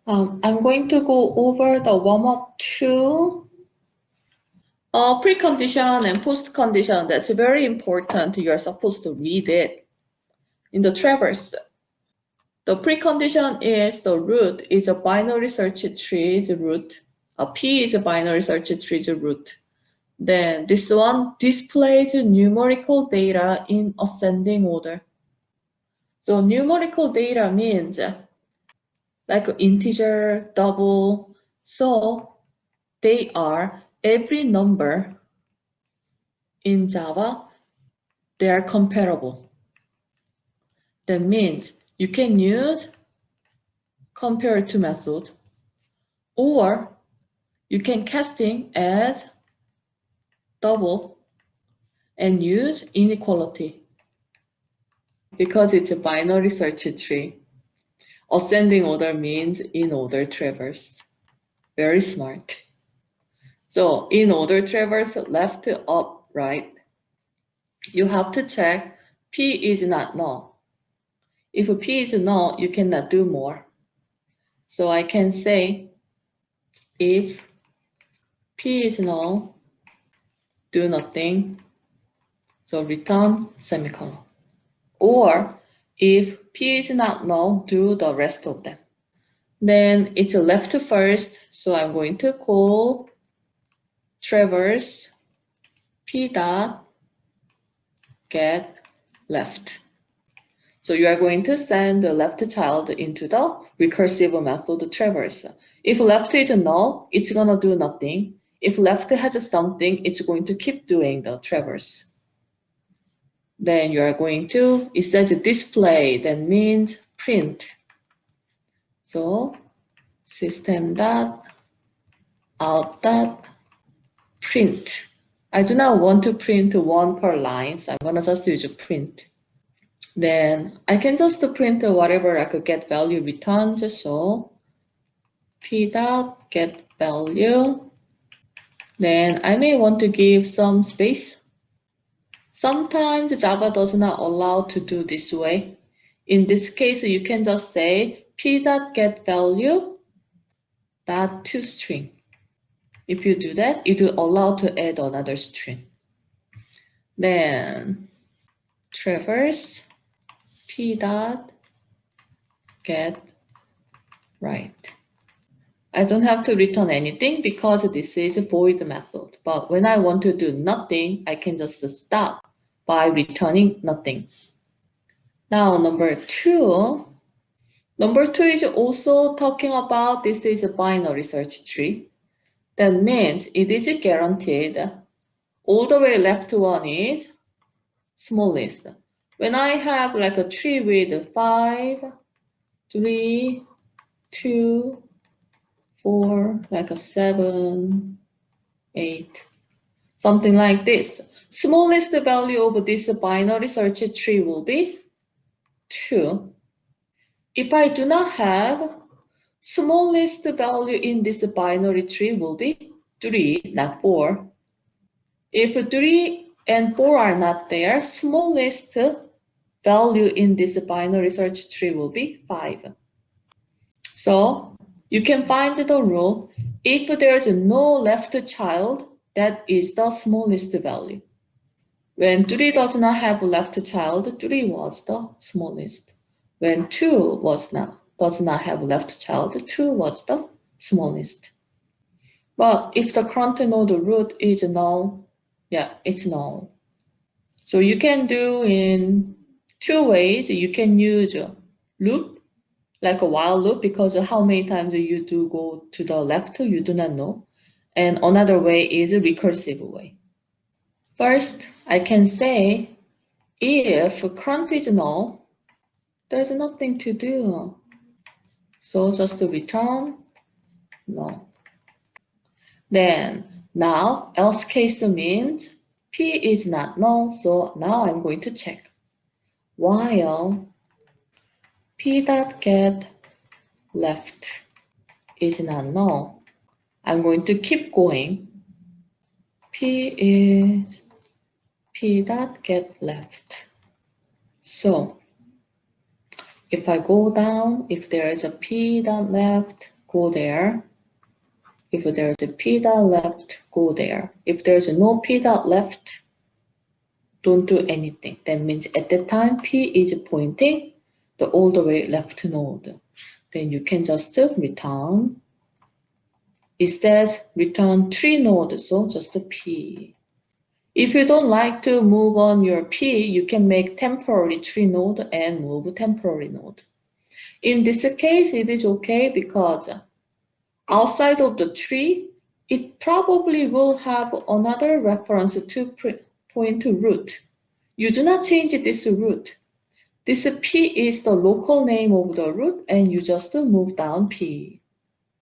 I'm going to go over the warm-up 2. Precondition and postcondition, that's very important. You're supposed to read it in the traverse. The precondition is the root is a binary search tree's root. P is a binary search tree's root. Then this one displays numerical data in ascending order. So numerical data means like integer, double. So they are every number in Java, they are comparable. That means you can use compare to method, or you can casting as double and use inequality because it's a binary search tree. Ascending order means in order traverse. Very smart. So in order traverse, left, up, right. You have to check P is not null. If P is null, you cannot do more. So I can say if P is null, do nothing. So return semicolon. Or if P is not null, do the rest of them. Then it's left first, so I'm going to call traverse P dot get left. So you are going to send the left child into the recursive method traverse. If left is null, it's gonna do nothing. If left has something, it's going to keep doing the traverse. Then you are going to, it says display, that means print. So system dot out dot print. I do not want to print one per line, so I'm gonna just use print. Then I can just print whatever I could get value returned. So p dot get value. Then I may want to give some space. Sometimes Java does not allow to do this way. In this case, you can just say p dot get value dot toString. If you do that, it will allow to add another string. Then traverse p dot get right. I don't have to return anything because this is a void method. But when I want to do nothing, I can just stop by returning nothing. Now number 2. Number 2 is also talking about this is a binary search tree. That means it is guaranteed. All the way left one is smallest. When I have like a tree with 5, 3, 2, 4, like a 7, 8, something like this. Smallest value of this binary search tree will be 2. If I do not have, smallest value in this binary tree will be 3, not 4. If 3 and 4 are not there, smallest value in this binary search tree will be 5. So you can find the rule. If there's no left child, that is the smallest value. When 3 does not have left child, 3 was the smallest. When 2 does not have left child, 2 was the smallest. But if the current node root is null, yeah, it's null. So you can do in 2 ways. You can use a loop, like a while loop, because how many times you do go to the left, you do not know. And another way is a recursive way. First, I can say if current is null, there's nothing to do. So just to return null. Then now else case means P is not null, so now I'm going to check. While P dot get left is not null, I'm going to keep going. P dot get left. So if I go down, if there is a P dot left, go there. If there's a p dot left, go there. If there's no p dot left, don't do anything. That means at that time p is pointing the all the way left node. Then you can just return. It says return tree node, so just a p. If you don't like to move on your p, you can make temporary tree node and move temporary node. In this case, it is okay because outside of the tree, it probably will have another reference to point to root. You do not change this root. This p is the local name of the root, and you just move down p.